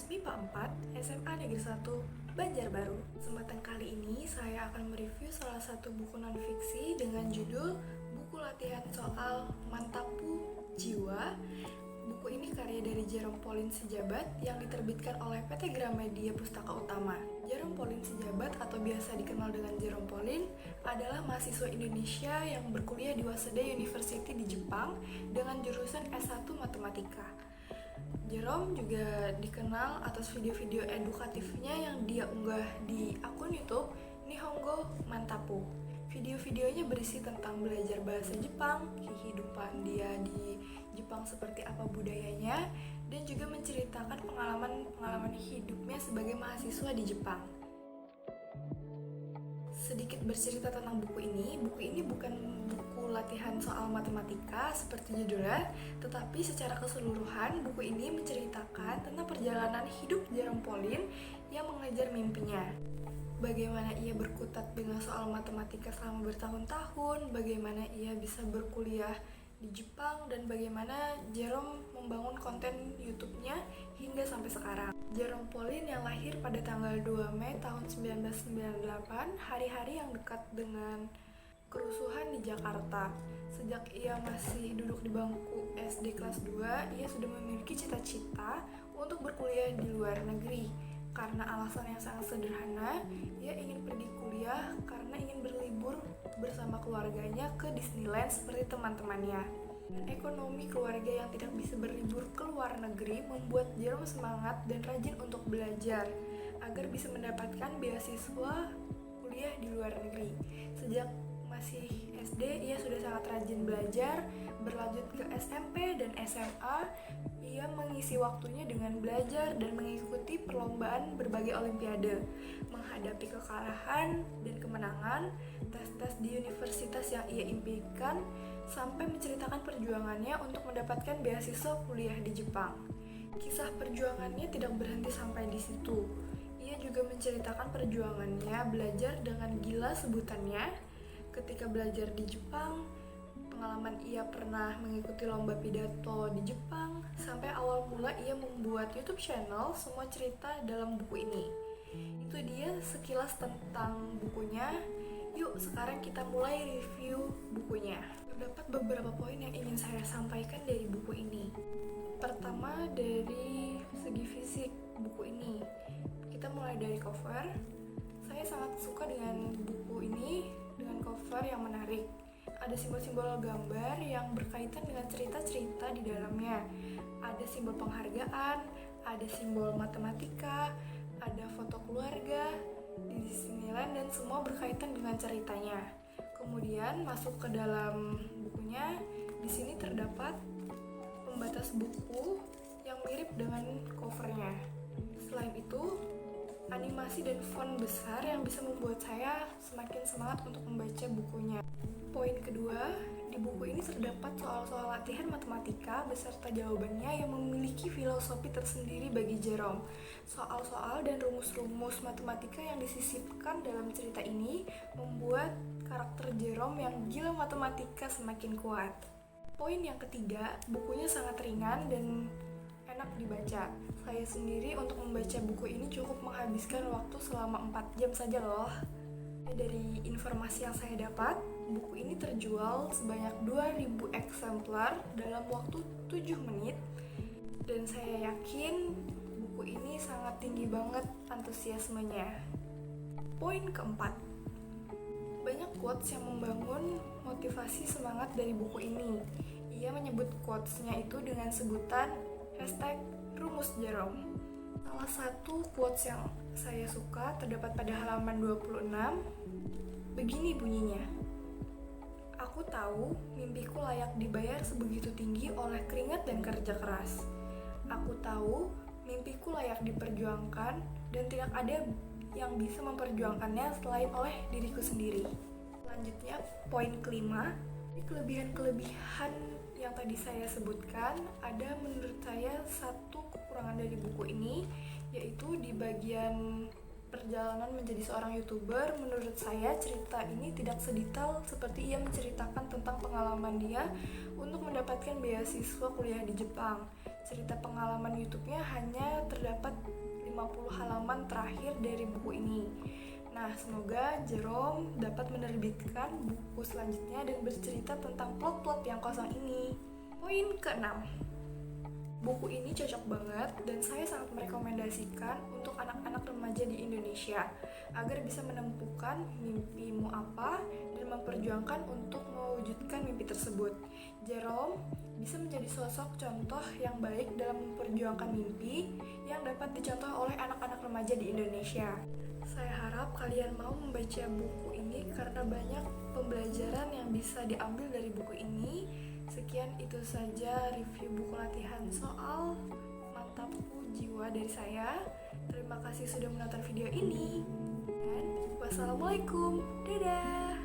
MIPA 4 SMA Negeri 1 Banjarbaru. Kesempatan kali ini saya akan mereview salah satu buku non-fiksi dengan judul Buku Latihan Soal Mantapu Jiwa. Buku ini karya dari Jerome Pauline Sejabat yang diterbitkan oleh PT Gramedia Pustaka Utama. Jerome Pauline Sejabat atau biasa dikenal dengan Jerome Pauline adalah mahasiswa Indonesia yang berkuliah di Waseda University di Jepang dengan jurusan S1 Matematika. Jerome juga dikenal atas video-video edukatifnya yang dia unggah di akun YouTube Nihongo Mantapu. Video-videonya berisi tentang belajar bahasa Jepang, kehidupan dia di Jepang seperti apa budayanya, dan juga menceritakan pengalaman hidupnya sebagai mahasiswa di Jepang. Sedikit bercerita tentang buku ini bukan buku latihan soal matematika seperti judulnya, tetapi secara keseluruhan buku ini menceritakan tentang perjalanan hidup Jerome Pauline yang mengejar mimpinya. Bagaimana ia berkutat dengan soal matematika selama bertahun-tahun, bagaimana ia bisa berkuliah di Jepang, dan bagaimana Jerome membangun konten YouTube-nya hingga sampai sekarang. Jerome Pauline yang lahir pada tanggal 2 Mei tahun 1998, hari-hari yang dekat dengan kerusuhan di Jakarta. Sejak ia masih duduk di bangku SD kelas 2, ia sudah memiliki cita-cita untuk berkuliah di luar negeri. Karena alasan yang sangat sederhana, ia ingin pergi kuliah karena ingin berlibur bersama keluarganya ke Disneyland seperti teman-temannya. Dan ekonomi keluarga yang tidak bisa berlibur ke luar negeri membuat Jerome semangat dan rajin untuk belajar agar bisa mendapatkan beasiswa kuliah di luar negeri. Sejak masih SD, ia sudah sangat rajin belajar. Berlanjut ke SMP dan SMA, ia mengisi waktunya dengan belajar dan mengikuti perlombaan berbagai olimpiade, menghadapi kekalahan dan kemenangan, tes-tes di universitas yang ia impikan, sampai menceritakan perjuangannya untuk mendapatkan beasiswa kuliah di Jepang. Kisah perjuangannya tidak berhenti sampai di situ. Ia juga menceritakan perjuangannya belajar dengan gila sebutannya ketika belajar di Jepang, pengalaman ia pernah mengikuti lomba pidato di Jepang, sampai awal mula ia membuat YouTube channel. Semua cerita dalam buku ini. Itu dia sekilas tentang bukunya. Yuk sekarang kita mulai review bukunya. Terdapat beberapa poin yang ingin saya sampaikan dari buku ini. Pertama, dari segi fisik buku ini. Kita mulai dari cover. Saya sangat suka dengan buku ini, dengan cover yang menarik. Ada simbol-simbol gambar yang berkaitan dengan cerita-cerita di dalamnya. Ada simbol penghargaan, ada simbol matematika, ada foto keluarga di Disneyland, dan semua berkaitan dengan ceritanya. Kemudian masuk ke dalam bukunya, di sini terdapat pembatas buku yang mirip dengan covernya. Selain itu, animasi dan font besar yang bisa membuat saya semakin semangat untuk membaca bukunya. Poin kedua, di buku ini terdapat soal-soal latihan matematika beserta jawabannya yang memiliki filosofi tersendiri bagi Jerome. Soal-soal dan rumus-rumus matematika yang disisipkan dalam cerita ini membuat karakter Jerome yang gila matematika semakin kuat. Poin yang ketiga, bukunya sangat ringan dan enak dibaca. Saya sendiri untuk membaca buku ini cukup menghabiskan waktu selama 4 jam saja loh. Dari informasi yang saya dapat, buku ini terjual sebanyak 2000 eksemplar dalam waktu 7 menit. Dan saya yakin buku ini sangat tinggi banget antusiasmenya. Poin keempat, banyak quotes yang membangun motivasi semangat dari buku ini. Ia menyebut quotes-nya itu dengan sebutan #rumus Jerome. Salah satu quotes yang saya suka terdapat pada halaman 26. Begini bunyinya: "Aku tahu mimpiku layak dibayar sebegitu tinggi oleh keringat dan kerja keras. Aku tahu mimpiku layak diperjuangkan dan tidak ada yang bisa memperjuangkannya selain oleh diriku sendiri." Selanjutnya, poin kelima. Kelebihan-kelebihan yang tadi saya sebutkan, ada menurut saya satu kekurangan dari buku ini, yaitu di bagian perjalanan menjadi seorang YouTuber. Menurut saya cerita ini tidak sedetail seperti ia menceritakan tentang pengalaman dia untuk mendapatkan beasiswa kuliah di Jepang. Cerita pengalaman YouTube-nya hanya terdapat 50 halaman terakhir dari buku ini. Nah, semoga Jerome dapat menerbitkan buku selanjutnya dan bercerita tentang plot-plot yang kosong ini. Poin ke-6. Buku ini cocok banget dan saya sangat merekomendasikan untuk anak-anak remaja di Indonesia agar bisa menemukan mimpimu apa dan memperjuangkan untuk mewujudkan mimpi tersebut. Jerome bisa menjadi sosok contoh yang baik dalam memperjuangkan mimpi yang dapat dicontoh oleh anak-anak remaja di Indonesia. Saya harap kalian mau membaca buku ini karena banyak pembelajaran yang bisa diambil dari buku ini. Sekian itu saja review buku latihan soal Mantapku Jiwa dari saya. Terima kasih sudah menonton video ini. Dan wassalamualaikum. Dadah.